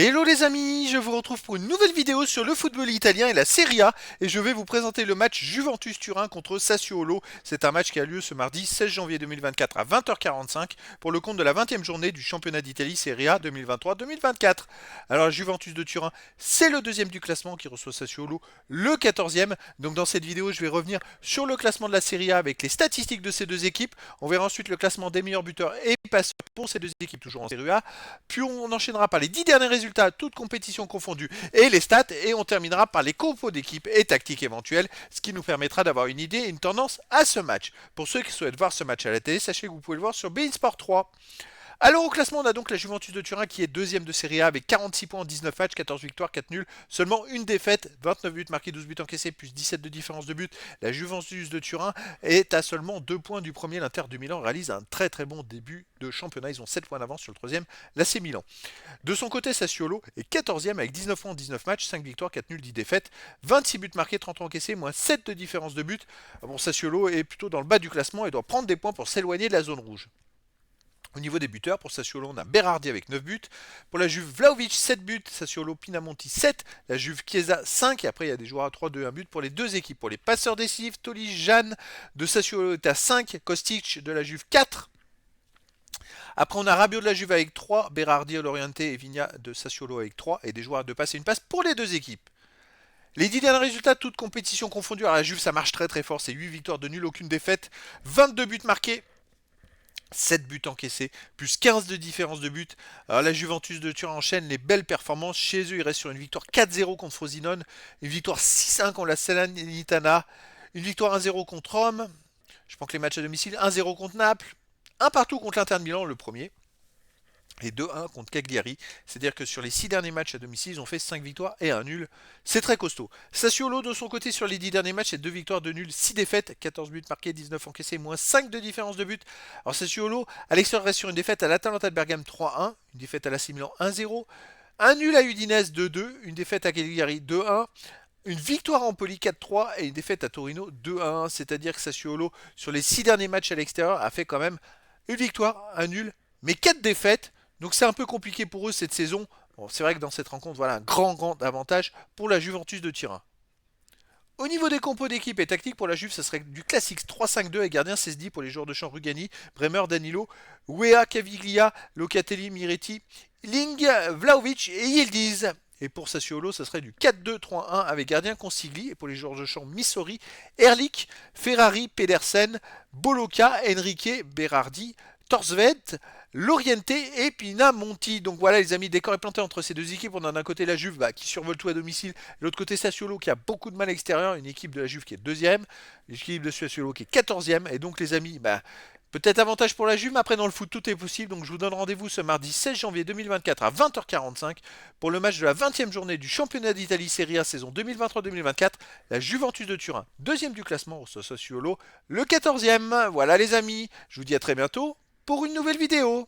Hello les amis, je vous retrouve pour une nouvelle vidéo sur le football italien et la Serie A et je vais vous présenter le match Juventus-Turin contre Sassuolo. C'est un match qui a lieu ce mardi 16 janvier 2024 à 20h45 pour le compte de la 20e journée du championnat d'Italie Serie A 2023-2024. Alors la Juventus de Turin, c'est le deuxième du classement qui reçoit Sassuolo, le 14e. Donc dans cette vidéo, je vais revenir sur le classement de la Serie A avec les statistiques de ces deux équipes. On verra ensuite le classement des meilleurs buteurs et passeurs pour ces deux équipes toujours en Serie A. Puis on enchaînera par les 10 derniers résultats, toutes compétitions confondues, et les stats, et on terminera par les compos d'équipe et tactiques éventuelles, ce qui nous permettra d'avoir une idée et une tendance à ce match. Pour ceux qui souhaitent voir ce match à la télé, sachez que vous pouvez le voir sur beIN Sport 3. Alors au classement, on a donc la Juventus de Turin qui est deuxième de Serie A avec 46 points en 19 matchs, 14 victoires, 4 nuls, seulement une défaite, 29 buts marqués, 12 buts encaissés, plus 17 de différence de but. La Juventus de Turin est à seulement 2 points du premier. L'Inter de Milan réalise un très très bon début de championnat. Ils ont 7 points d'avance sur le troisième, l'AC Milan. De son côté, Sassuolo est 14e avec 19 points en 19 matchs, 5 victoires, 4 nuls, 10 défaites, 26 buts marqués, 30 encaissés, moins 7 de différence de but. Bon, Sassuolo est plutôt dans le bas du classement et doit prendre des points pour s'éloigner de la zone rouge. Au niveau des buteurs, pour Sassuolo, on a Berardi avec 9 buts. Pour la Juve, Vlahovic 7 buts. Sassuolo, Pinamonti 7. La Juve, Chiesa 5. Et après, il y a des joueurs à 3, 2, 1 but pour les deux équipes. Pour les passeurs décisifs, Toli, Jeanne de Sassuolo est à 5. Kostic de la Juve 4. Après, on a Rabiot de la Juve avec 3. Berardi, Loriente et Vigna de Sassuolo avec 3. Et des joueurs de passe et une passe pour les deux équipes. Les 10 derniers résultats, toutes compétitions confondues. Alors la Juve, ça marche très très fort. C'est 8 victoires de nul, aucune défaite. 22 buts marqués. 7 buts encaissés, plus 15 de différence de but. Alors la Juventus de Turin enchaîne les belles performances. Chez eux, ils restent sur une victoire 4-0 contre Frosinone, une victoire 6-1 contre la Salernitana, une victoire 1-0 contre Rome. Je prends que les matchs à domicile, 1-0 contre Naples, un partout contre l'Inter de Milan, le premier, et 2-1 contre Cagliari. C'est-à-dire que sur les 6 derniers matchs à domicile, ils ont fait 5 victoires et 1 nul. C'est très costaud. Sassuolo, de son côté, sur les 10 derniers matchs, c'est 2 victoires, 2 nuls, 6 défaites, 14 buts marqués, 19 encaissés, moins 5 de différence de but. Alors Sassuolo, à l'extérieur, reste sur une défaite à l'Atalanta de Bergame 3-1, une défaite à l'AC Milan 1-0, un nul à Udinese 2-2, une défaite à Cagliari 2-1, une victoire à Empoli 4-3 et une défaite à Torino 2-1. C'est-à-dire que Sassuolo, sur les 6 derniers matchs à l'extérieur, a fait quand même une victoire, un nul, mais 4 défaites. Donc c'est un peu compliqué pour eux cette saison. Bon, c'est vrai que dans cette rencontre, voilà un grand avantage pour la Juventus de Turin. Au niveau des compos d'équipe et tactique pour la Juve, ça serait du classique 3-5-2 et gardien 16-10 pour les joueurs de champ Rugani, Bremer, Danilo, Wea, Caviglia, Locatelli, Miretti, Ling, Vlahovic et Yildiz. Et pour Sassuolo, ça serait du 4-2-3-1 avec gardien Consigli. Et pour les joueurs de champ Missori, Erlich, Ferrari, Pedersen, Boloca, Enrique, Berardi, Torsved, Loriente et Pinamonti. Donc voilà les amis, décor est planté entre ces deux équipes. On a d'un côté la Juve qui survole tout à domicile, de l'autre côté Sassuolo qui a beaucoup de mal à l'extérieur, une équipe de la Juve qui est deuxième, l'équipe de Sassuolo qui est 14e. Et donc les amis, peut-être avantage pour la Juve, mais après dans le foot tout est possible. Donc je vous donne rendez-vous ce mardi 16 janvier 2024 à 20h45 pour le match de la 20e journée du championnat d'Italie Serie A saison 2023-2024. La Juventus de Turin, deuxième du classement, au Sassuolo, le 14e. Voilà les amis, je vous dis à très bientôt pour une nouvelle vidéo.